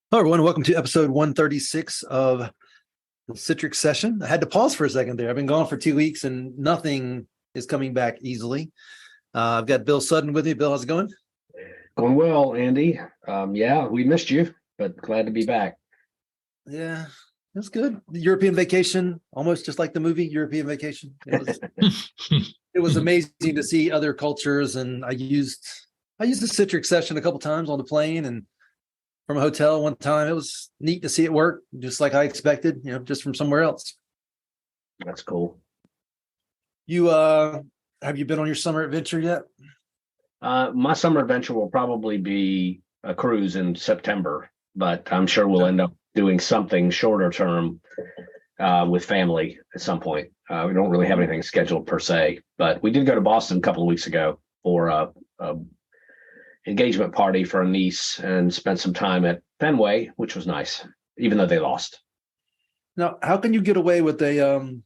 Hello, everyone. Welcome to episode 136 of the Citrix session. I had to pause for a second there. I've been gone for 2 weeks and nothing is coming back easily. I've got Bill Sutton with me. Bill, how's it going? Going well, Andy. Yeah, we missed you, but glad to be back. Yeah, that's good. The European vacation, almost just like the movie European Vacation. It was amazing to see other cultures, and I used the Citrix session a couple times on the plane and from a hotel one time. It was neat to see it work, just like I expected, just from somewhere else. That's cool. You have you been on your summer adventure yet? My summer adventure will probably be a cruise in September, but I'm sure we'll end up doing something shorter term with family at some point. We don't really have anything scheduled per se, but we did go to Boston a couple of weeks ago for a engagement party for a niece and spent some time at Fenway, which was nice, even though they lost. Now, how can you get away with a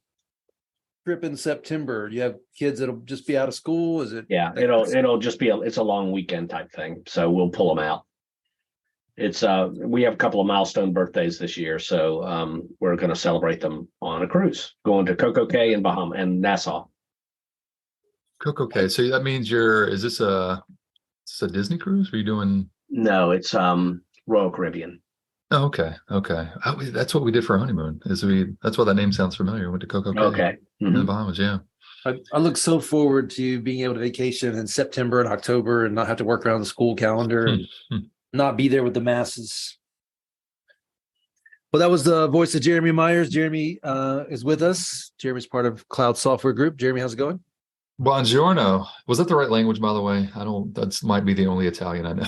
trip in September? You have kids that'll just be out of school? Is it? Yeah, it'll just be it's a long weekend type thing. So we'll pull them out. It's we have a couple of milestone birthdays this year, so we're going to celebrate them on a cruise, going to Coco Cay and Bahama and Nassau. Coco Cay. So that means is this a Disney cruise? Are you doing? No, it's Royal Caribbean. Oh, okay. That's what we did for our honeymoon. That's why that name sounds familiar. We went to Coco Cay. Okay. In the Bahamas, yeah. I look so forward to being able to vacation in September and October and not have to work around the school calendar and not be there with the masses. Well, that was the voice of Geremy Meyers. Geremy is with us. Jeremy's part of Cloud Software Group. Geremy, how's it going? Buongiorno. Was that the right language, by the way? That might be the only Italian I know.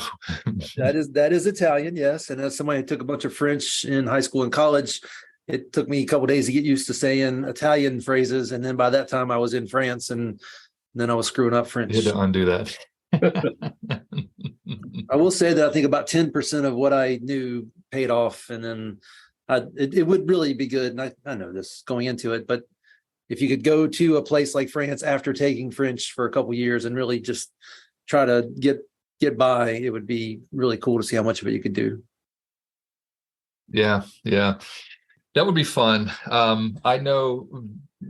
That is Italian, yes. And as somebody who took a bunch of French in high school and college, it took me a couple of days to get used to saying Italian phrases. And then by that time I was in France and then I was screwing up French. You had to undo that. I will say that I think about 10% of what I knew paid off. And then it would really be good. And I know this going into it, but if you could go to a place like France after taking French for a couple of years and really just try to get by, it would be really cool to see how much of it you could do. Yeah. That would be fun. I know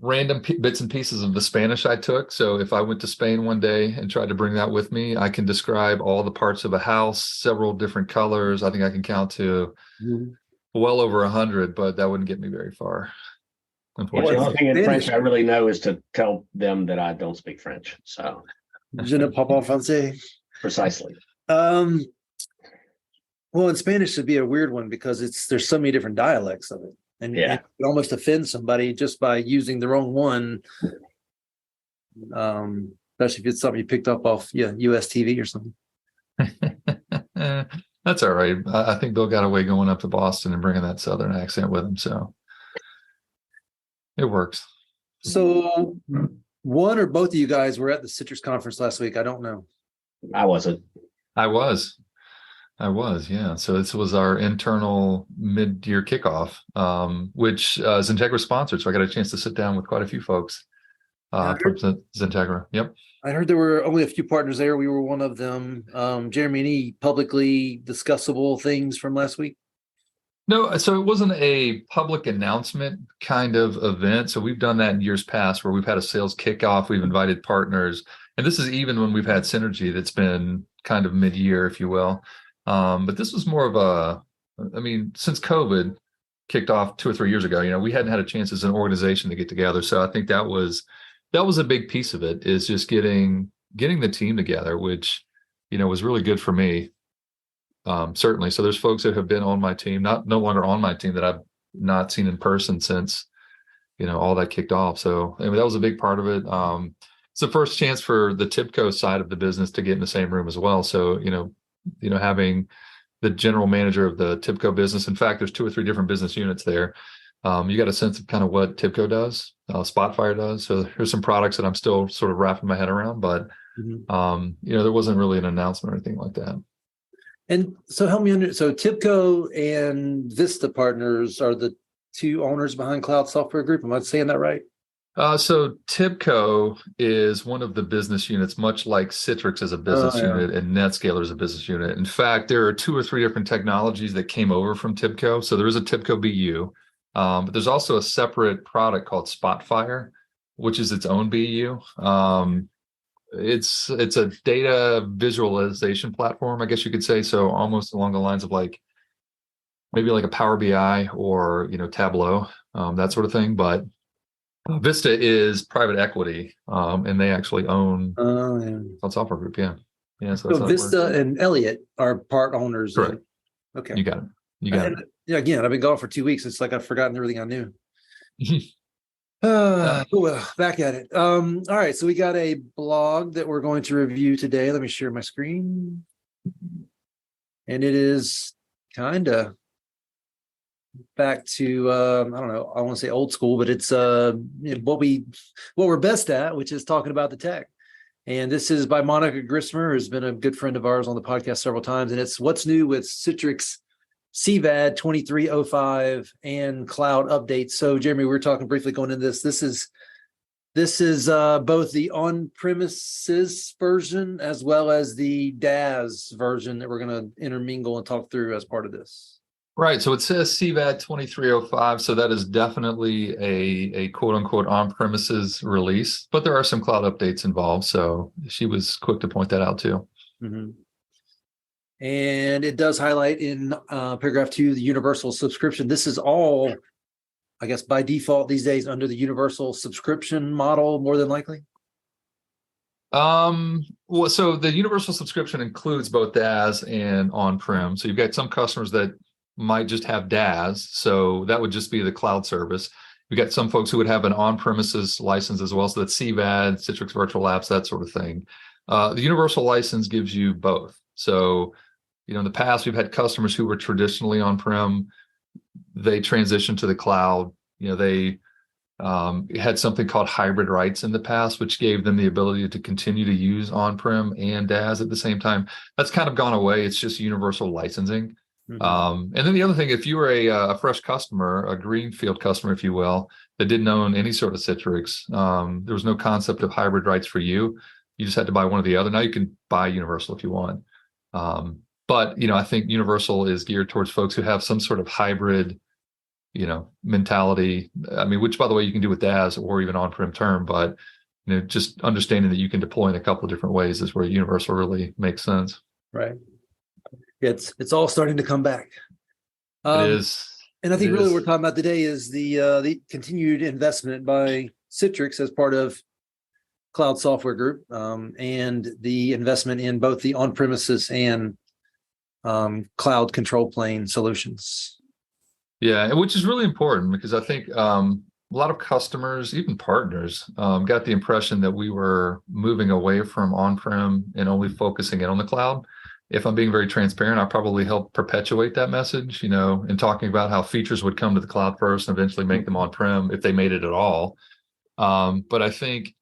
random bits and pieces of the Spanish I took. So if I went to Spain one day and tried to bring that with me, I can describe all the parts of a house, several different colors. I think I can count to well over 100, but that wouldn't get me very far. Unfortunately, the only thing in French I really know is to tell them that I don't speak French. So, je ne parle pas français. Precisely. Well, in Spanish would be a weird one because there's so many different dialects of it, and it almost offend somebody just by using the wrong one. Especially if it's something you picked up off US TV or something. That's all right. I think Bill got away going up to Boston and bringing that Southern accent with him, so. It works. So one or both of you guys were at the Citrix conference last week. I don't know. I wasn't. I was, yeah. So this was our internal mid-year kickoff, which XenTegra sponsored. So I got a chance to sit down with quite a few folks from XenTegra. Yep. I heard there were only a few partners there. We were one of them. Geremy, any publicly discussable things from last week? No, so it wasn't a public announcement kind of event. So we've done that in years past where we've had a sales kickoff, we've invited partners, and this is even when we've had synergy that's been kind of mid-year, if you will. But this was more of since COVID kicked off 2 or 3 years ago, we hadn't had a chance as an organization to get together. So I think that was a big piece of it, is just getting the team together, which, was really good for me. Certainly. So there's folks that have been on my team, no longer on my team, that I've not seen in person since, all that kicked off. So that was a big part of it. It's the first chance for the TIBCO side of the business to get in the same room as well. So, having the general manager of the TIBCO business, in fact, there's 2 or 3 different business units there. You got a sense of kind of what TIBCO does, Spotfire does. So there's some products that I'm still sort of wrapping my head around, but, there wasn't really an announcement or anything like that. And so help me so TIBCO and Vista Partners are the 2 owners behind Cloud Software Group. Am I saying that right? So TIBCO is one of the business units, much like Citrix as a business yeah. unit and NetScaler as a business unit. In fact, there are 2 or 3 different technologies that came over from TIBCO. So there is a TIBCO BU, but there's also a separate product called Spotfire, which is its own BU. It's a data visualization platform, I guess you could say. So almost along the lines of like maybe like a Power BI or Tableau, that sort of thing. But Vista is private equity, and they actually own Oh, yeah. Cloud Software Group. Yeah, yeah. So So that's how it Vista works. and Elliott are part owners. Correct. Okay. You got it. You got And yeah, again, I've been gone for 2 weeks. It's like I've forgotten everything I knew. it. Well, back at it. All right. So we got a blog that we're going to review today. Let me share my screen. And it is kind of back to I don't know, I want to say old school, but it's what we're best at, which is talking about the tech. And this is by Monica Grismer, who's been a good friend of ours on the podcast several times. And it's what's new with Citrix CVAD 2305 and cloud updates. So Geremy, we were talking briefly going into this. This is both the on-premises version as well as the DaaS version that we're going to intermingle and talk through as part of this. Right. So it says CVAD 2305. So that is definitely a quote unquote on-premises release, but there are some cloud updates involved. So she was quick to point that out too. Mm-hmm. And it does highlight in paragraph 2, the universal subscription. This is all, I guess, by default these days under the universal subscription model, more than likely. Well, so the universal subscription includes both DaaS and on-prem. So you've got some customers that might just have DaaS, so that would just be the cloud service. We got some folks who would have an on-premises license as well, so that's CVAD, Citrix Virtual Apps, that sort of thing. The universal license gives you both. So, in the past, we've had customers who were traditionally on-prem. They transitioned to the cloud. They had something called hybrid rights in the past, which gave them the ability to continue to use on-prem and DaaS at the same time. That's kind of gone away. It's just universal licensing. Mm-hmm. And then the other thing, if you were a fresh customer, a greenfield customer, if you will, that didn't own any sort of Citrix, there was no concept of hybrid rights for you. You just had to buy one or the other. Now you can buy Universal if you want. But I think Universal is geared towards folks who have some sort of hybrid, mentality. I mean, which by the way, you can do with DaaS or even on-prem term, but just understanding that you can deploy in a couple of different ways is where Universal really makes sense. Right. It's all starting to come back. It is. And I think really what we're talking about today is the continued investment by Citrix as part of Cloud Software Group, and the investment in both the on-premises and cloud control plane solutions. Yeah, which is really important because I think a lot of customers, even partners, got the impression that we were moving away from on-prem and only focusing in on the cloud. If I'm being very transparent, I probably helped perpetuate that message, in talking about how features would come to the cloud first and eventually make them on-prem if they made it at all. But I think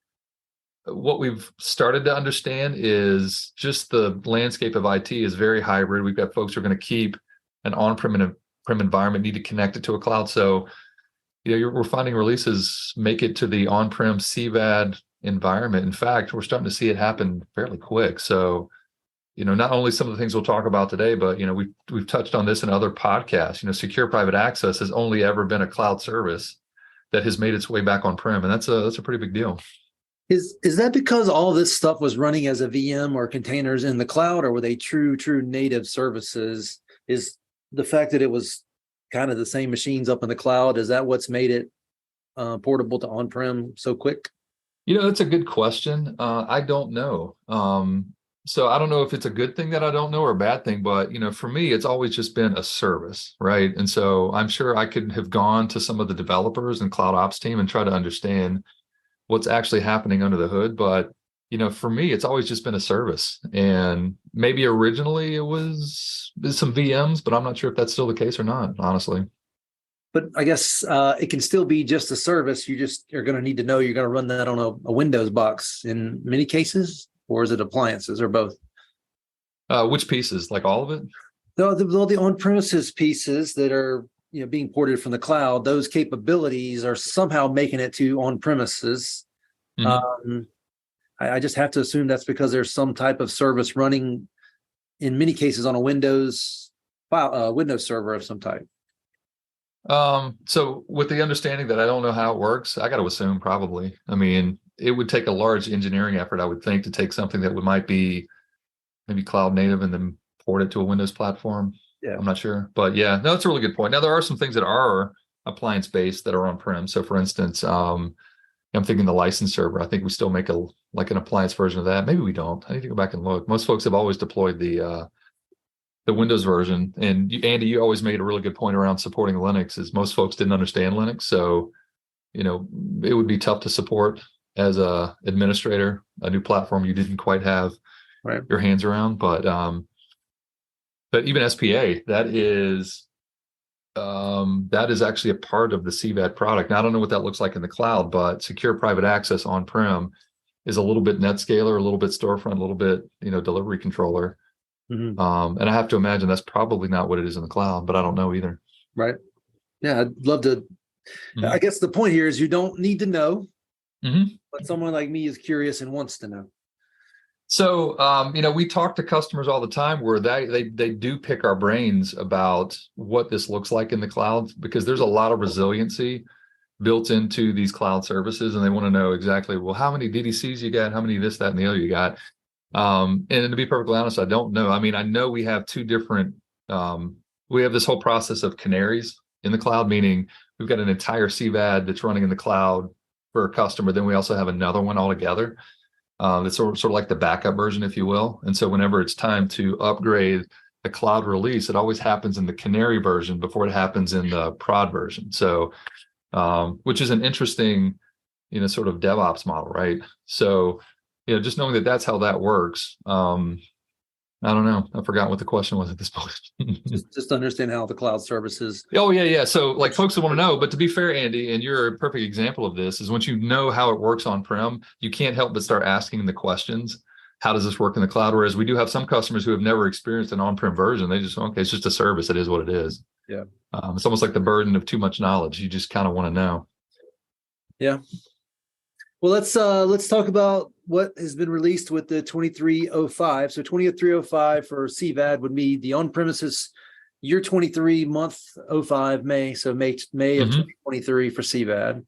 what we've started to understand is just the landscape of IT is very hybrid. We've got folks who are going to keep an on-prem and prem environment, need to connect it to a cloud. So, we're finding releases make it to the on-prem CVAD environment. In fact, we're starting to see it happen fairly quick. So, not only some of the things we'll talk about today, but we've touched on this in other podcasts. Secure private access has only ever been a cloud service that has made its way back on-prem, and that's a pretty big deal. Is that because all this stuff was running as a VM or containers in the cloud, or were they true native services? Is the fact that it was kind of the same machines up in the cloud, is that what's made it portable to on-prem so quick? That's a good question. I don't know. So I don't know if it's a good thing that I don't know or a bad thing, but for me, it's always just been a service, right? And so I'm sure I could have gone to some of the developers and cloud ops team and try to understand what's actually happening under the hood. But for me, it's always just been a service. And maybe originally it was some VMs, but I'm not sure if that's still the case or not, honestly. But I guess it can still be just a service. You just are going to need to know you're going to run that on a Windows box in many cases, or is it appliances or both? Which pieces? Like all of it? The on-premises pieces that are being ported from the cloud, those capabilities are somehow making it to on premises. Mhm. I just have to assume that's because there's some type of service running in many cases on a Windows server of some type. So with the understanding that I don't know how it works, I got to assume probably. I mean, it would take a large engineering effort, I would think, to take something that might be maybe cloud native and then port it to a Windows platform. Yeah. I'm not sure, but yeah, no, that's a really good point. Now there are some things that are appliance based that are on-prem. So for instance, I'm thinking the license server. I think we still make an appliance version of that. Maybe we don't. I need to go back and look. Most folks have always deployed the Windows version. And Andy, you always made a really good point around supporting Linux. Is most folks didn't understand Linux, so it would be tough to support as a administrator a new platform you didn't quite have your hands around. But even SPA, that is actually a part of the CVAD product. Now, I don't know what that looks like in the cloud, but secure private access on-prem is a little bit NetScaler, a little bit storefront, a little bit, delivery controller. Mm-hmm. And I have to imagine that's probably not what it is in the cloud, but I don't know either. Right. Yeah, I'd love to. Mm-hmm. I guess the point here is you don't need to know, but someone like me is curious and wants to know. So, we talk to customers all the time where they do pick our brains about what this looks like in the cloud, because there's a lot of resiliency built into these cloud services, and they want to know exactly, well, how many DDCs you got, how many this, that, and the other you got. And to be perfectly honest, I don't know. I mean, I know we have two different, we have this whole process of canaries in the cloud, meaning we've got an entire CVAD that's running in the cloud for a customer. Then we also have another one altogether. That's sort of like the backup version, if you will. And so whenever it's time to upgrade the cloud release, it always happens in the canary version before it happens in the prod version. So, which is an interesting, sort of DevOps model, right? So, just knowing that that's how that works. I don't know. I forgot what the question was at this point. just understand how the cloud services. Oh, yeah. So like folks that want to know, but to be fair, Andy, and you're a perfect example of this, is once you know how it works on-prem, you can't help but start asking the questions. How does this work in the cloud? Whereas we do have some customers who have never experienced an on-prem version. They just, okay, it's just a service. It is what it is. Yeah. It's almost like the burden of too much knowledge. You just kind of want to know. Yeah. Well, let's talk about what has been released with the 2305. So 2305 for CVAD would be the on-premises year 23 month 05 May. So May of 2023 for CVAD.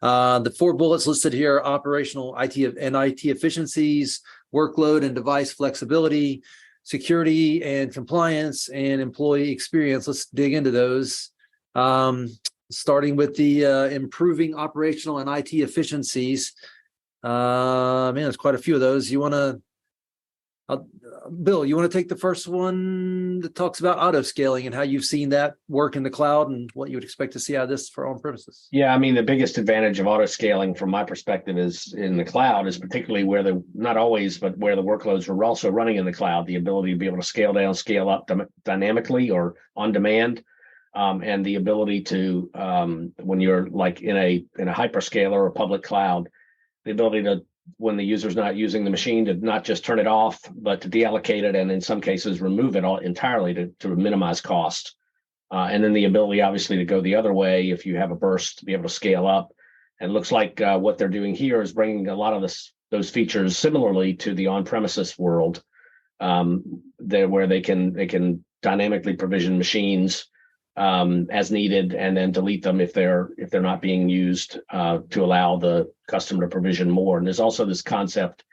The 4 bullets listed here are operational IT efficiencies, workload and device flexibility, security and compliance, and employee experience. Let's dig into those. Starting with the improving operational and IT efficiencies. There's quite a few of those. You want to, Bill, you want to take the first one that talks about auto scaling and how you've seen that work in the cloud and what you would expect to see out of this for on premises? Yeah, I mean, the biggest advantage of auto scaling from my perspective is in the cloud is particularly where not always, but where the workloads are also running in the cloud, the ability to be able to scale down, scale up dynamically or on demand. And the ability to, when you're like in a hyperscaler or public cloud, the ability to, when the user's not using the machine, to not just turn it off, but to deallocate it, and in some cases remove it all entirely to minimize cost. And then the ability, obviously, to go the other way if you have a burst, to be able to scale up. And it looks like what they're doing here is bringing a lot of those features similarly to the on-premises world, where they can dynamically provision machines as needed, and then delete them if they're not being used, to allow the customer to provision more. And there's also this concept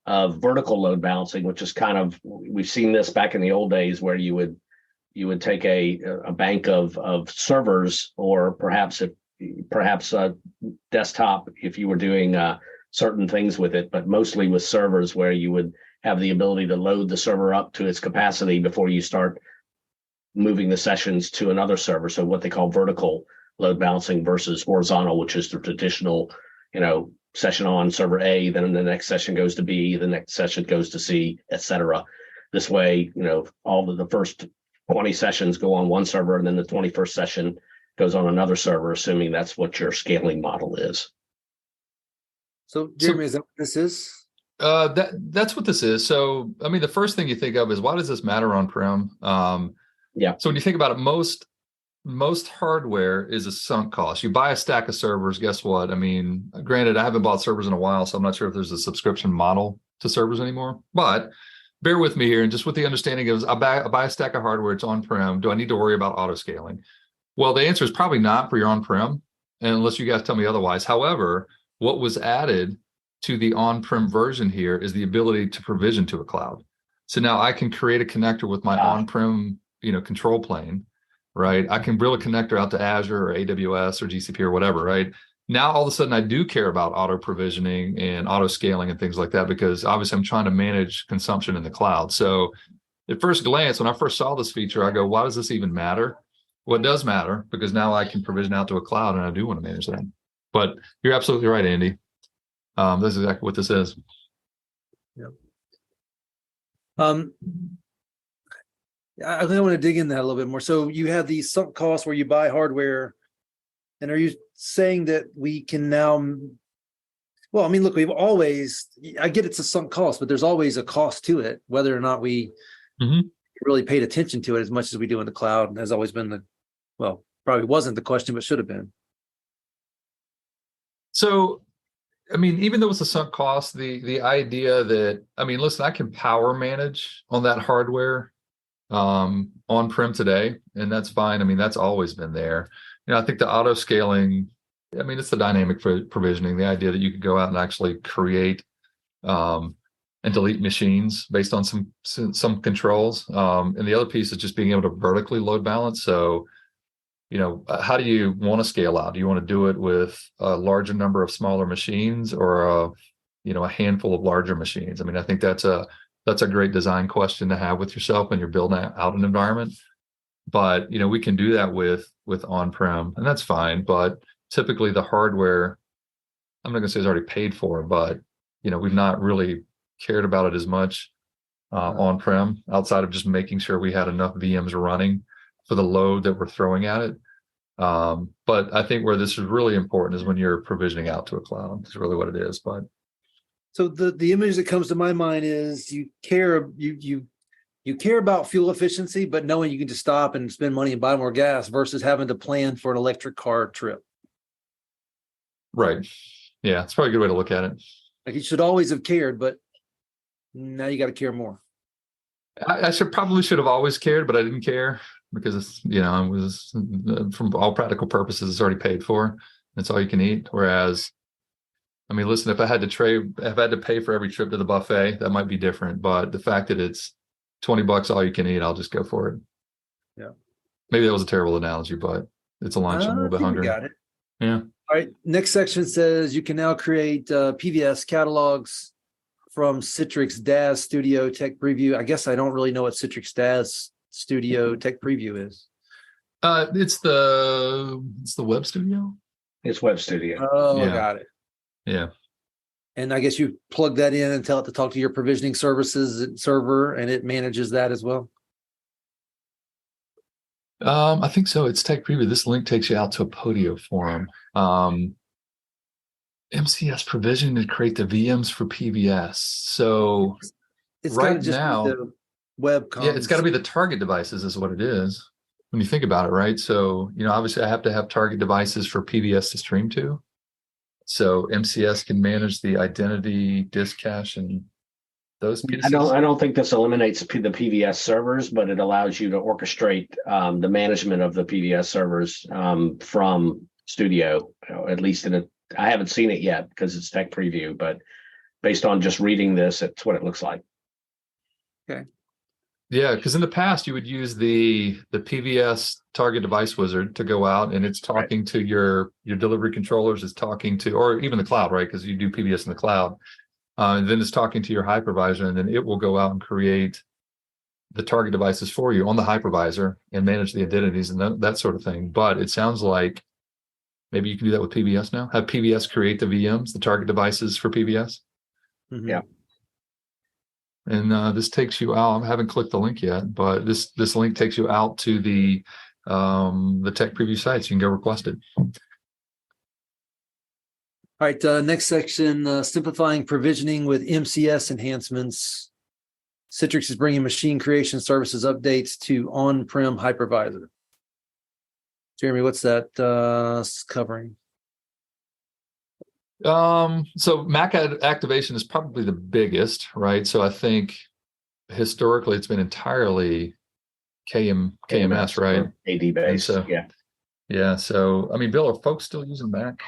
of vertical load balancing, which is kind of, we've seen this back in the old days where you would take a bank of servers, or perhaps a desktop if you were doing certain things with it, but mostly with servers, where you would have the ability to load the server up to its capacity before you start moving the sessions to another server. So what they call vertical load balancing versus horizontal, which is the traditional, session on server A, then the next session goes to B, the next session goes to C, etc. This way, all of the first 20 sessions go on one server, and then the 21st session goes on another server, assuming that's what your scaling model is. So, Geremy, is that what this is? That's what this is. So, I mean, the first thing you think of is, why does this matter on-prem? Yeah. So when you think about it, most most hardware is a sunk cost. You buy a stack of servers, guess what? I mean, granted, I haven't bought servers in a while, so I'm not sure if there's a subscription model to servers anymore, but bear with me here. And just with the understanding of, I buy a stack of hardware, it's on-prem. Do I need to worry about auto scaling? Well, the answer is probably not for your on-prem, unless you guys tell me otherwise. However, what was added to the on-prem version here is the ability to provision to a cloud. So now I can create a connector with my on-prem, control plane, right? I can build a connector out to Azure or AWS or GCP or whatever, right? Now, all of a sudden, I do care about auto provisioning and auto scaling and things like that, because obviously I'm trying to manage consumption in the cloud. So at first glance, when I first saw this feature, I go, why does this even matter? Well, it does matter, because now I can provision out to a cloud and I do want to manage that. But you're absolutely right, Andy. This is exactly what this is. Yep. I think I want to dig in that a little bit more. So you have these sunk costs where you buy hardware, and are you saying that we can now? Well, I mean, look, we've always, I get it's a sunk cost, but there's always a cost to it, whether or not we really paid attention to it as much as we do in the cloud. Has always been probably wasn't the question, but should have been. So, I mean, even though it's a sunk cost, the idea that, I mean, listen, I can power manage on that hardware on-prem today, and that's fine. I mean, that's always been there. I think the auto scaling, I mean, it's the dynamic provisioning, the idea that you could go out and actually create and delete machines based on some controls. And the other piece is just being able to vertically load balance. So, how do you want to scale out? Do you want to do it with a larger number of smaller machines, or a handful of larger machines? I mean, I think that's a great design question to have with yourself when you're building out an environment. But we can do that with on-prem, and that's fine. But typically the hardware, I'm not going to say it's already paid for, but we've not really cared about it as much on-prem, outside of just making sure we had enough VMs running for the load that we're throwing at it. But I think where this is really important is when you're provisioning out to a cloud. It's really what it is. But so the image that comes to my mind is you care about fuel efficiency, but knowing you can just stop and spend money and buy more gas versus having to plan for an electric car trip. Right. Yeah, it's probably a good way to look at it. Like you should always have cared, but now you got to care more. I should have always cared, but I didn't care because it's, it was, from all practical purposes, it's already paid for. It's all you can eat. Whereas, I mean, listen, if I had to pay for every trip to the buffet, that might be different. But the fact that it's $20 all you can eat, I'll just go for it. Yeah. Maybe that was a terrible analogy, but it's a lunch. I'm a little bit hungry. Got it. Yeah. All right. Next section says you can now create PVS catalogs from Citrix DaaS Studio Tech Preview. I guess I don't really know what Citrix DaaS Studio Tech Preview is. It's the Web Studio. It's Web Studio. Oh, Yeah. Got it. Yeah. And I guess you plug that in and tell it to talk to your provisioning services server, and it manages that as well. I think so. It's Tech Preview. This link takes you out to a Podio forum. MCS provision to create the VMs for PVS. So It's right gotta just now, be the web. yeah, it's got to be the target devices is what it is when you think about it, right? So, obviously I have to have target devices for PVS to stream to. So MCS can manage the identity, disk cache, and those pieces. I don't think this eliminates the PVS servers, but it allows you to orchestrate the management of the PVS servers from Studio, at least I haven't seen it yet because it's Tech Preview, but based on just reading this, it's what it looks like. Okay. Yeah, because in the past you would use the PVS target device wizard to go out and it's talking to your delivery controllers, it's talking to, or even the cloud, right? Because you do PVS in the cloud. And then it's talking to your hypervisor, and then it will go out and create the target devices for you on the hypervisor and manage the identities and that sort of thing. But it sounds like maybe you can do that with PVS now. Have PVS create the VMs, the target devices for PVS. Mm-hmm. Yeah. And this takes you out. I haven't clicked the link yet, but this link takes you out to the Tech Preview site, so you can go request it. All right, next section, simplifying provisioning with MCS enhancements. Citrix is bringing machine creation services updates to on-prem hypervisor. Jeremy, what's that covering? So Mac activation is probably the biggest, right? So I think historically it's been entirely KMS, right? AD based. So, yeah. Yeah. So, I mean, Bill, are folks still using Mac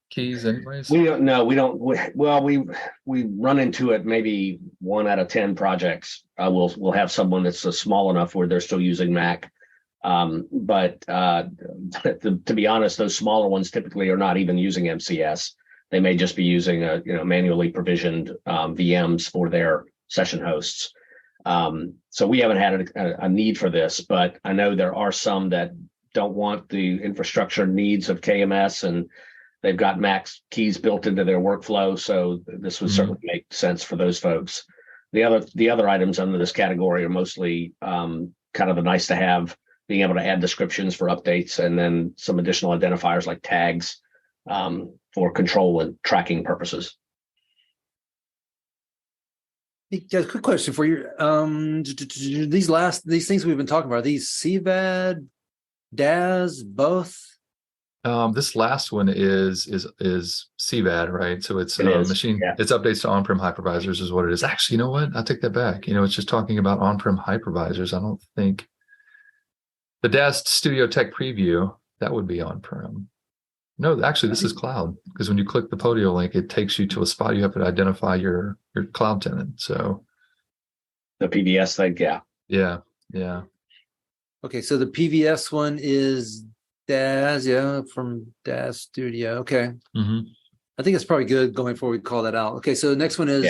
keys anyways? We don't know. We don't. We run into it maybe 1 out of 10 projects. We'll have someone that's small enough where they're still using Mac. But to be honest, those smaller ones typically are not even using MCS. They may just be using manually provisioned VMs for their session hosts. So we haven't had a need for this, but I know there are some that don't want the infrastructure needs of KMS, and they've got Mac keys built into their workflow. So this would certainly make sense for those folks. The other items under this category are mostly kind of the nice to have, being able to add descriptions for updates, and then some additional identifiers like tags for control and tracking purposes. Hey, guys, quick question for you. These things we've been talking about, are these CVAD, DaaS, both? This last one is CVAD, right? So it's machine. Yeah. It's updates to on-prem hypervisors is what it is. Actually, you know what? I'll take that back. It's just talking about on-prem hypervisors. I don't think the DaaS Studio Tech Preview, that would be on-prem. No, actually, this is cloud, because when you click the Podio link, it takes you to a spot you have to identify your cloud tenant. So The PBS thing, yeah. Yeah. Okay, so the PVS one is DaaS, from DaaS Studio. Okay. Mm-hmm. I think it's probably good going forward. We call that out. Okay, so the next one is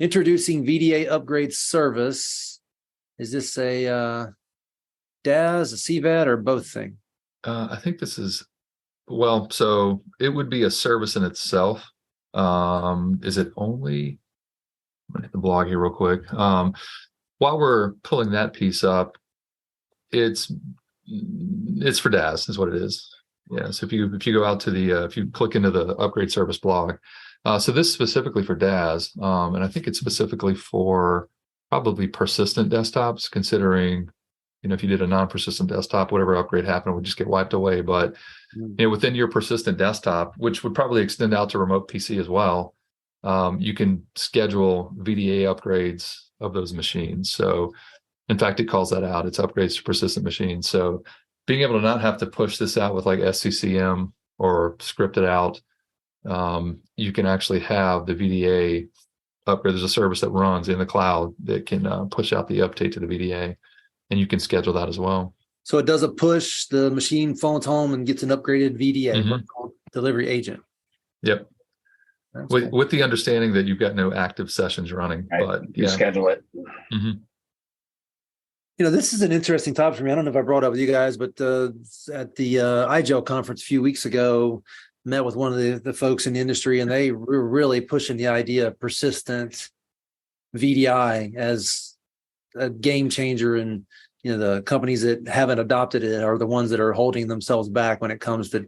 introducing VDA upgrade service. Is this a DaaS, a CVAD, or both thing? I think this is, so it would be a service in itself. Is it only? I'm gonna hit the blog here real quick. While we're pulling that piece up, it's for DaaS is what it is. Yeah. So if you go out to if you click into the upgrade service blog, so this is specifically for DaaS, and I think it's specifically for probably persistent desktops, considering, if you did a non-persistent desktop, whatever upgrade happened would just get wiped away. But within your persistent desktop, which would probably extend out to remote PC as well, you can schedule VDA upgrades of those machines. So in fact, it calls that out. It's upgrades to persistent machines. So being able to not have to push this out with like SCCM or script it out, you can actually have the VDA upgrade. There's a service that runs in the cloud that can push out the update to the VDA, and you can schedule that as well. So it does a push, the machine phones home and gets an upgraded VDA, delivery agent. Yep. With the understanding that you've got no active sessions running, right. But you schedule it. Mm-hmm. This is an interesting topic for me. I don't know if I brought it up with you guys, but at the iGel conference a few weeks ago, met with one of the folks in the industry, and they were really pushing the idea of persistent VDI as a game changer. And the companies that haven't adopted it are the ones that are holding themselves back when it comes to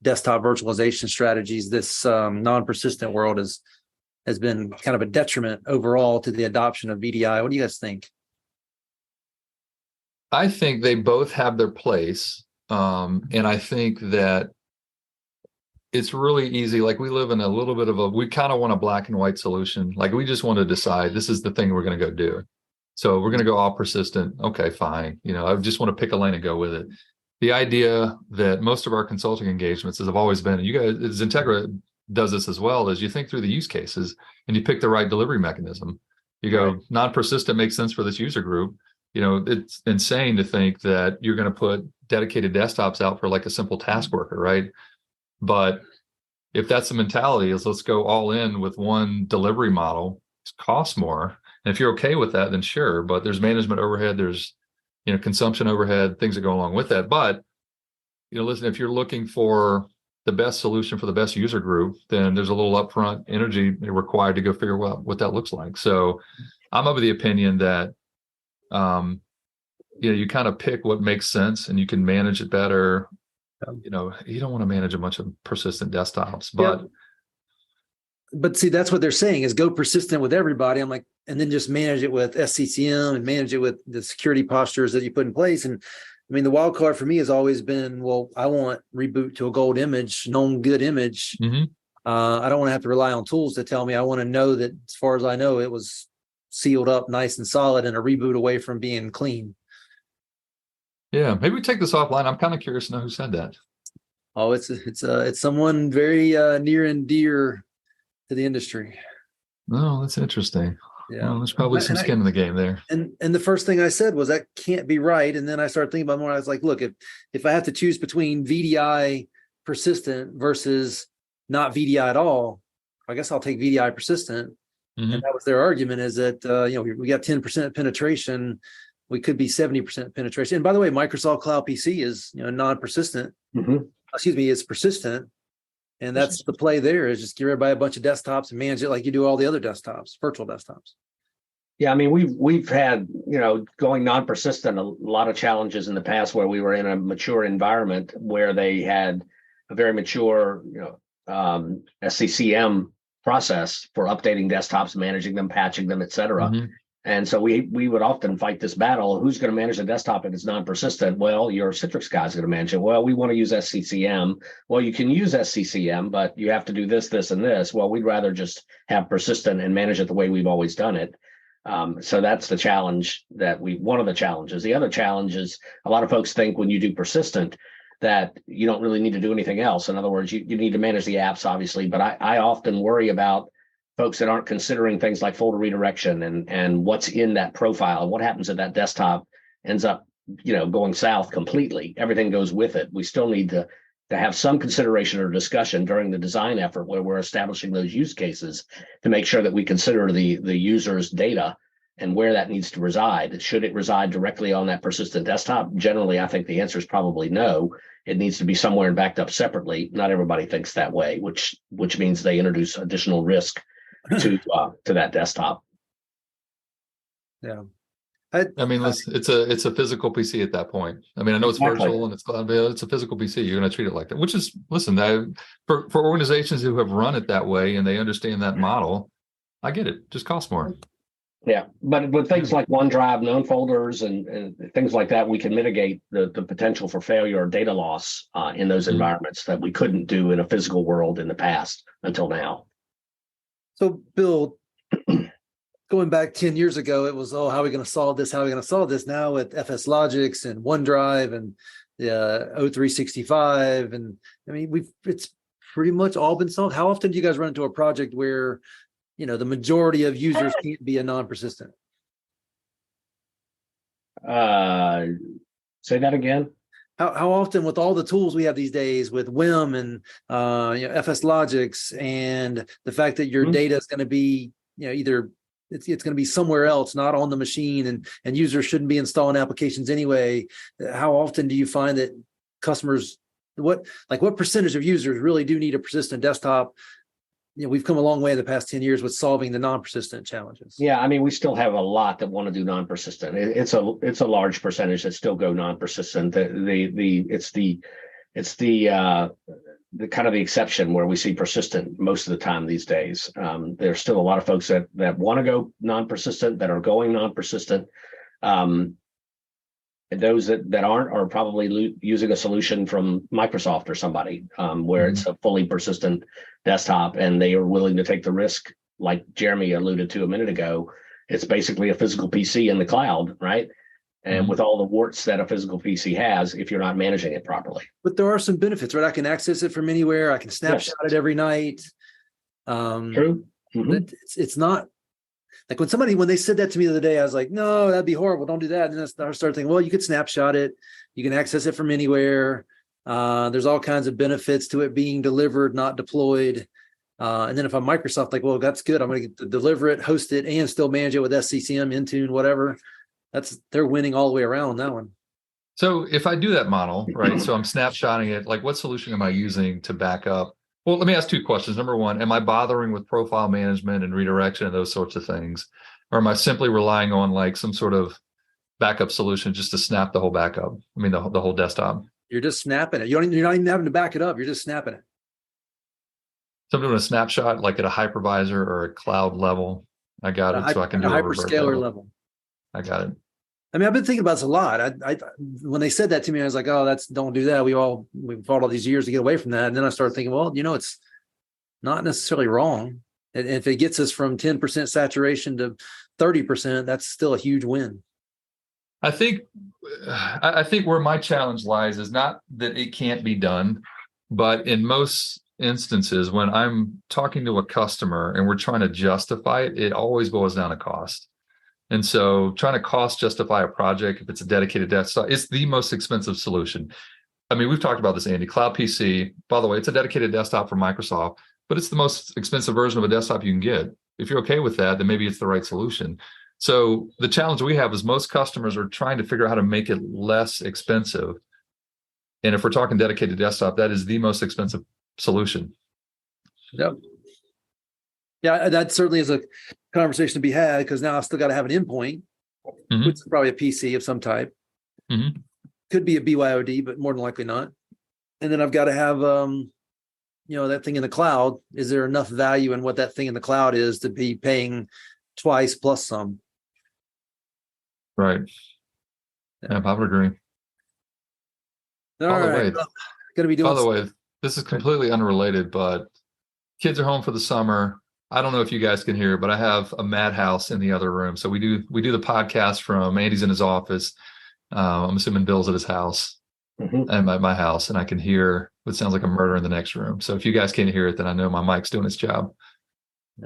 desktop virtualization strategies. This non-persistent world has been kind of a detriment overall to the adoption of VDI. What do you guys think? I think they both have their place. And I think that it's really easy. Like, we live in a little bit of we kind of want a black and white solution. Like, we just want to decide this is the thing we're going to go do. So we're going to go all persistent. Okay, fine. I just want to pick a lane and go with it. The idea that most of our consulting engagements have always been, and you guys, XenTegra does this as well, is you think through the use cases and you pick the right delivery mechanism. You go, right. Non-persistent makes sense for this user group. It's insane to think that you're going to put dedicated desktops out for like a simple task worker, right? But if that's the mentality, is let's go all in with one delivery model, it costs more. And if you're okay with that, then sure. But there's management overhead, there's consumption overhead, things that go along with that. But listen, if you're looking for the best solution for the best user group, then there's a little upfront energy required to go figure out what that looks like. So I'm of the opinion that you kind of pick what makes sense and you can manage it better. You don't want to manage a bunch of persistent desktops, but see, that's what they're saying is go persistent with everybody. I'm like, and then just manage it with SCCM and manage it with the security postures that you put in place. And I mean, the wild card for me has always been, well, I want reboot to a gold image, known good image. Mhm. I don't want to have to rely on tools to tell me. I want to know that, as far as I know, it was sealed up nice and solid and a reboot away from being clean. Yeah, maybe we take this offline. I'm kind of curious to know who said that. Oh, it's someone very near and dear to the industry. Oh, that's interesting. Yeah, Well, there's probably some skin in the game there. And the first thing I said was that can't be right. And then I started thinking about more. I was like, look, if I have to choose between VDI persistent versus not VDI at all, I guess I'll take VDI persistent. Mhm. And that was their argument, is that we got 10% penetration. We could be 70% penetration. And by the way, Microsoft Cloud PC is non-persistent. Mhm. Excuse me, it's persistent. And that's the play there, is just give everybody a bunch of desktops and manage it like you do all the other desktops, virtual desktops. Yeah, I mean, we've had, going non-persistent, a lot of challenges in the past where we were in a mature environment where they had a very mature, SCCM process for updating desktops, managing them, patching them, et cetera. Mhm. And so we would often fight this battle. Who's going to manage the desktop if it's non-persistent? Well, your Citrix guy is going to manage it. Well, we want to use SCCM. Well, you can use SCCM, but you have to do this, this, and this. Well, we'd rather just have persistent and manage it the way we've always done it. So that's the challenge one of the challenges. The other challenge is a lot of folks think when you do persistent that you don't really need to do anything else. In other words, you need to manage the apps, obviously, but I often worry about folks that aren't considering things like folder redirection and what's in that profile and what happens if that desktop ends up, going south completely. Everything goes with it. We still need to have some consideration or discussion during the design effort where we're establishing those use cases to make sure that we consider the user's data and where that needs to reside. Should it reside directly on that persistent desktop? Generally, I think the answer is probably no. It needs to be somewhere and backed up separately. Not everybody thinks that way, which means they introduce additional risk to that desktop. Yeah. I mean, it's a physical PC at that point. I mean, I know it's Exactly. virtual and it's cloud, but it's a physical PC. You're going to treat it like that, which is, listen, for organizations who have run it that way and they understand that model, I get it. Just costs more. Yeah, but with things like OneDrive, known folders, and things like that, we can mitigate the potential for failure or data loss in those environments that we couldn't do in a physical world in the past until now. So, Bill, going back 10 years ago, it was, how are we going to solve this? How are we going to solve this? Now with FS Logics and OneDrive and O365, and I mean, it's pretty much all been solved. How often do you guys run into a project where the majority of users can't be a non-persistent? Say that again. How often, with all the tools we have these days with WIM and FS Logics, and the fact that your data is going to be either it's going to be somewhere else, not on the machine, and users shouldn't be installing applications anyway. How often do you find that customers, what percentage of users really do need a persistent desktop? We've come a long way in the past 10 years with solving the non-persistent challenges. Yeah, I mean, we still have a lot that want to do non-persistent. It's a large percentage that still go non-persistent. It's the kind of the exception where we see persistent most of the time these days. There's still a lot of folks that want to go non-persistent, that are going non-persistent. Those that aren't are probably using a solution from Microsoft or somebody where it's a fully persistent desktop, and they are willing to take the risk, like Geremy alluded to a minute ago. It's basically a physical PC in the cloud, right? And with all the warts that a physical PC has, if you're not managing it properly. But there are some benefits, right? I can access it from anywhere. I can snapshot it every night. True. It's not like when they said that to me the other day, I was like, no, that'd be horrible. Don't do that. And then I started thinking, well, you could snapshot it. You can access it from anywhere. There's all kinds of benefits to it being delivered, not deployed. And then if I'm Microsoft, like, well, that's good. I'm going to get to deliver it, host it, and still manage it with SCCM, Intune, whatever. They're winning all the way around on that one. So if I do that model, right? So I'm snapshotting it, like what solution am I using to back up? Well, let me ask two questions. Number one, am I bothering with profile management and redirection and those sorts of things? Or am I simply relying on like some sort of backup solution just to snap the whole backup? I mean, the whole desktop. You're just snapping it. You're not even having to back it up. You're just snapping it. So I'm doing a snapshot like at a hypervisor or a cloud level. I got it. So I can do a hyperscaler level. I got it. I mean, I've been thinking about this a lot. I when they said that to me, I was like, "Oh, don't do that." We've fought all these years to get away from that. And then I started thinking, well, it's not necessarily wrong. And if it gets us from 10% saturation to 30%, that's still a huge win. I think where my challenge lies is not that it can't be done, but in most instances, when I'm talking to a customer and we're trying to justify it, it always boils down to cost. And so trying to cost justify a project, if it's a dedicated desktop, it's the most expensive solution. I mean, we've talked about this, Andy. Cloud PC, by the way, it's a dedicated desktop from Microsoft, but it's the most expensive version of a desktop you can get. If you're okay with that, then maybe it's the right solution. So the challenge we have is most customers are trying to figure out how to make it less expensive. And if we're talking dedicated desktop, that is the most expensive solution. Yep. Yeah, that certainly is a conversation to be had, because now I've still got to have an endpoint, which is probably a PC of some type. Could be a BYOD, but more than likely not. And then I've got to have that thing in the cloud. Is there enough value in what that thing in the cloud is to be paying twice plus some? Right. Yeah, I would agree. By the way, this is completely unrelated, but kids are home for the summer. I don't know if you guys can hear, but I have a madhouse in the other room. So we do the podcast from Andy's in his office. I'm assuming Bill's at his house and my house, and I can hear what sounds like a murder in the next room. So if you guys can't hear it, then I know my mic's doing its job.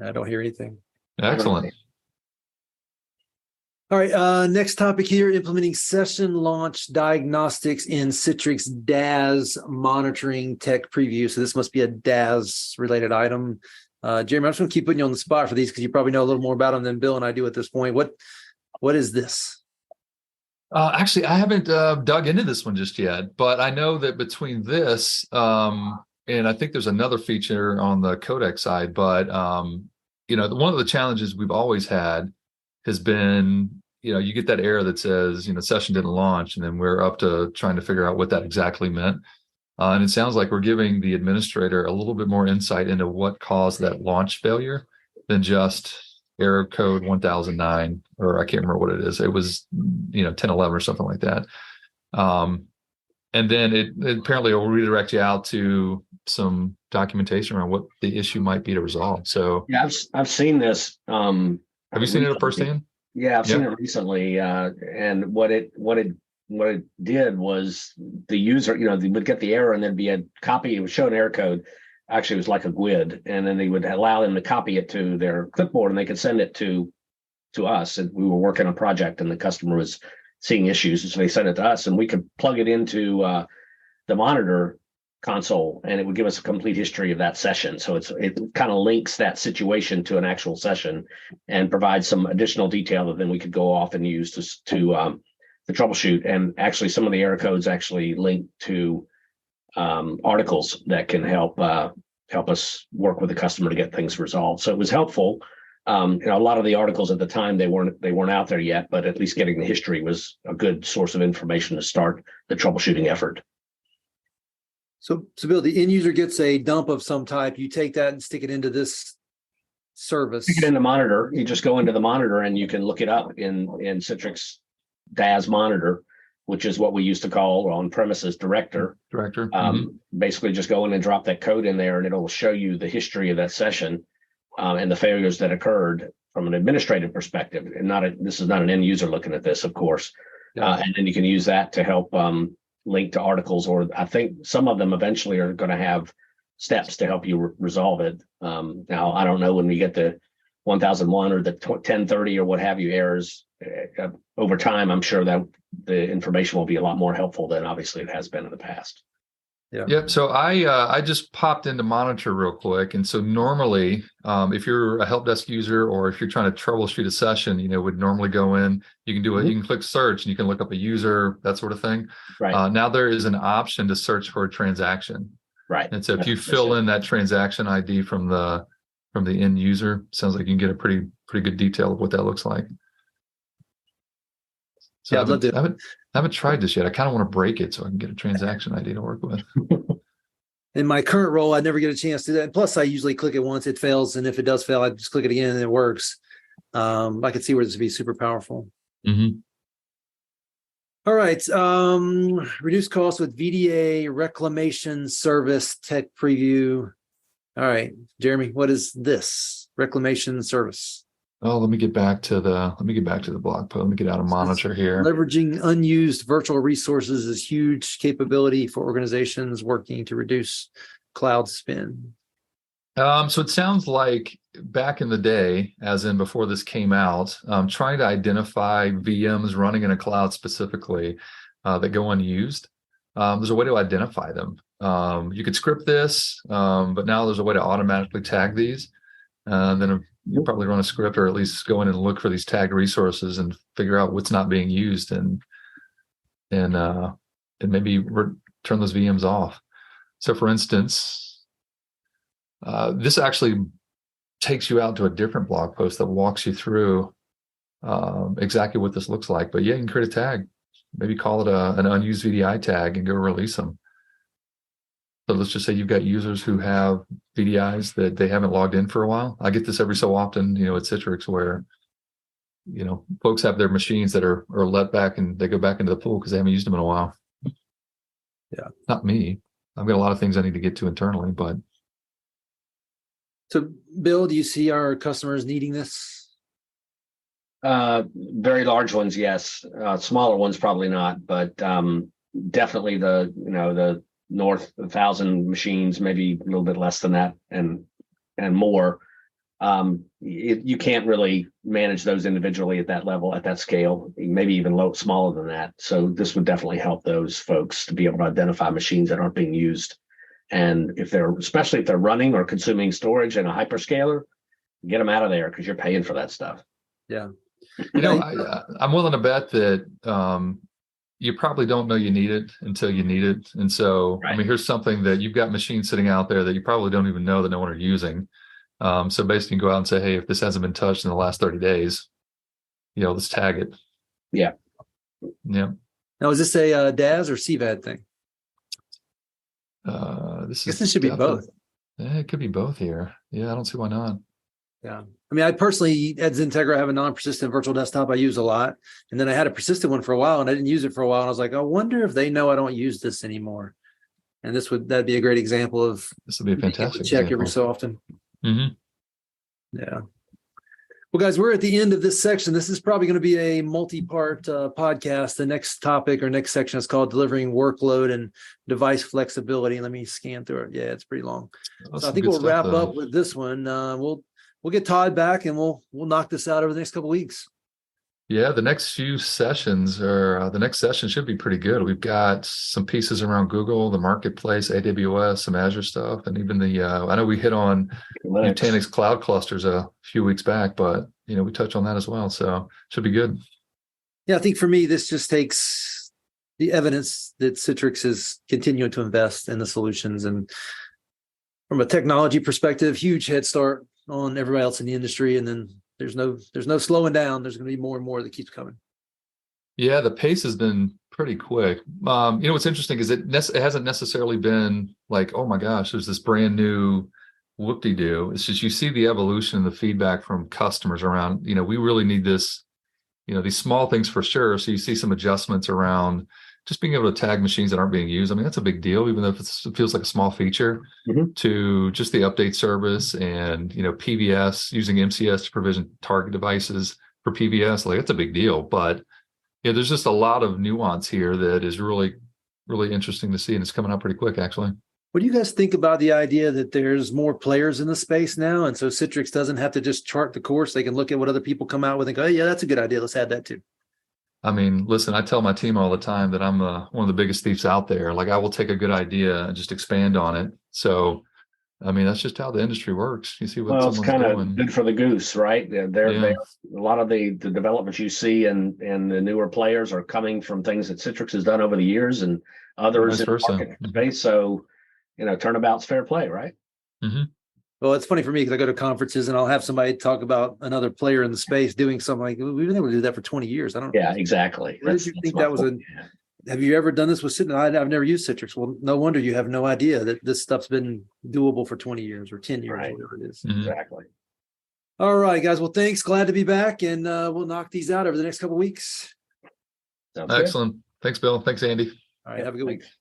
I don't hear anything. Excellent. All right. Next topic here: implementing session launch diagnostics in Citrix DaaS monitoring tech preview. So this must be a DaaS related item. Geremy, I'm just going to keep putting you on the spot for these, because you probably know a little more about them than Bill and I do at this point. What is this? Actually, I haven't dug into this one just yet, but I know that between this and I think there's another feature on the codec side, but one of the challenges we've always had has been, you get that error that says, session didn't launch, and then we're up to trying to figure out what that exactly meant. And it sounds like we're giving the administrator a little bit more insight into what caused that launch failure than just error code 1009, or I can't remember what it is. It was, 1011 or something like that. And then it apparently will redirect you out to some documentation around what the issue might be to resolve. So yeah, I've seen this. Have you seen it firsthand? Yeah, I've seen it recently. And what it did was the user, they would get the error, and there'd be a copy. It would show an error code. Actually, it was like a GUID, and then they would allow them to copy it to their clipboard, and they could send it to us. And we were working on a project, and the customer was seeing issues, so they sent it to us, and we could plug it into the monitor console, and it would give us a complete history of that session. So it kind of links that situation to an actual session and provides some additional detail that then we could go off and use to troubleshoot. And actually, some of the error codes actually link to articles that can help us work with the customer to get things resolved. So it was helpful. A lot of the articles at the time, they weren't out there yet, but at least getting the history was a good source of information to start the troubleshooting effort. So Bill, the end user gets a dump of some type. You take that and stick it into this service. Stick it in the monitor. You just go into the monitor and you can look it up in Citrix DaaS monitor, which is what we used to call on-premises director. Basically, just go in and drop that code in there, and it'll show you the history of that session and the failures that occurred from an administrative perspective. And this is not an end user looking at this, of course. And then you can use that to help link to articles, or I think some of them eventually are going to have steps to help you resolve it. Now, I don't know when we get the 1001 or the 1030 or what have you errors over time. I'm sure that the information will be a lot more helpful than obviously it has been in the past. Yeah. Yep. So I just popped into Monitor real quick, and so normally, if you're a help desk user or if you're trying to troubleshoot a session, would normally go in. You can do it. You can click search, and you can look up a user, that sort of thing. Right. Now there is an option to search for a transaction. Right. And so if you fill in that transaction ID from the end user, sounds like you can get a pretty good detail of what that looks like. So yeah, I haven't tried this yet. I kind of want to break it so I can get a transaction ID to work with. In my current role, I never get a chance to do that. Plus, I usually click it once, it fails. And if it does fail, I just click it again and it works. I could see where this would be super powerful. Mm-hmm. All right. Reduce costs with VDA reclamation service tech preview. All right, Jeremy, what is this reclamation service? Oh, let me get back to the blog post. Let me get out of monitor here. Leveraging unused virtual resources is huge capability for organizations working to reduce cloud spend. So it sounds like back in the day, as in before this came out, trying to identify VMs running in a cloud specifically that go unused. There's a way to identify them. You could script this, but now there's a way to automatically tag these. Then you probably run a script, or at least go in and look for these tagged resources and figure out what's not being used, and maybe turn those VMs off. So, for instance, this actually takes you out to a different blog post that walks you through exactly what this looks like. But yeah, you can create a tag, maybe call it an unused VDI tag, and go release them. So let's just say you've got users who have VDIs that they haven't logged in for a while. I get this every so often, at Citrix, where, folks have their machines that are let back and they go back into the pool because they haven't used them in a while. Yeah. Not me. I've got a lot of things I need to get to internally, but. So, Bill, do you see our customers needing this? Very large ones, yes. Smaller ones, probably not, but definitely the north 1,000 machines, maybe a little bit less than that, and more. You can't really manage those individually at that level, at that scale, maybe even smaller than that. So this would definitely help those folks to be able to identify machines that aren't being used. And especially if they're running or consuming storage in a hyperscaler, get them out of there, because you're paying for that stuff. Yeah. I'm willing to bet that you probably don't know you need it until you need it. And so, right. Here's something that you've got machines sitting out there that you probably don't even know that no one are using. So basically you can go out and say, hey, if this hasn't been touched in the last 30 days, let's tag it. Yeah. Yeah. Now, is this a DaaS or CVAD thing? This should be both. It could be both here. Yeah, I don't see why not. Yeah. I personally, at XenTegra, have a non-persistent virtual desktop I use a lot. And then I had a persistent one for a while and I didn't use it for a while. And I was like, I wonder if they know I don't use this anymore. And that'd be a great example of this would be a fantastic check example. every so often. Mm-hmm. Yeah. Well, guys, we're at the end of this section. This is probably going to be a multi-part podcast. The next topic or next section is called delivering workload and device flexibility. Let me scan through it. Yeah, it's pretty long. That's so I think we'll wrap up with this one. We'll get Todd back and we'll knock this out over the next couple of weeks. Yeah, the next few sessions, or the next session, should be pretty good. We've got some pieces around Google, the marketplace, AWS, some Azure stuff, and even I know we hit on Nutanix cloud clusters a few weeks back, but we touch on that as well. So should be good. Yeah, I think for me, this just takes the evidence that Citrix is continuing to invest in the solutions, and from a technology perspective, huge head start on everybody else in the industry, and then there's no slowing down. There's going to be more and more that keeps coming. Yeah, the pace has been pretty quick. What's interesting is it hasn't necessarily been like, oh my gosh, there's this brand new whoop-de-doo. It's just you see the evolution and the feedback from customers around, we really need this, these small things for sure. So you see some adjustments around just being able to tag machines that aren't being used. That's a big deal, even though it feels like a small feature, to just the update service and, PVS, using MCS to provision target devices for PVS. Like, that's a big deal. But yeah, there's just a lot of nuance here that is really, really interesting to see. And it's coming out pretty quick, actually. What do you guys think about the idea that there's more players in the space now? And so Citrix doesn't have to just chart the course. They can look at what other people come out with and go, hey, yeah, that's a good idea. Let's add that too. Listen, I tell my team all the time that I'm one of the biggest thieves out there. Like, I will take a good idea and just expand on it. So, that's just how the industry works. You see what it's kind of good for the goose, right? A lot of the developments you see and the newer players are coming from things that Citrix has done over the years, and others in the market space. So, turnabout's fair play, right? Mm-hmm. Well, it's funny for me because I go to conferences and I'll have somebody talk about another player in the space doing something like, we've been able to do that for 20 years. I don't know. Yeah, exactly. Where did you think that was have you ever done this with Sutton? I've never used Citrix. Well, no wonder you have no idea that this stuff's been doable for 20 years or 10 years, right. Whatever it is. Mm-hmm. Exactly. All right, guys. Well, thanks. Glad to be back, and we'll knock these out over the next couple of weeks. Excellent. Thanks, Bill. Thanks, Andy. All right, have a good week. Thanks.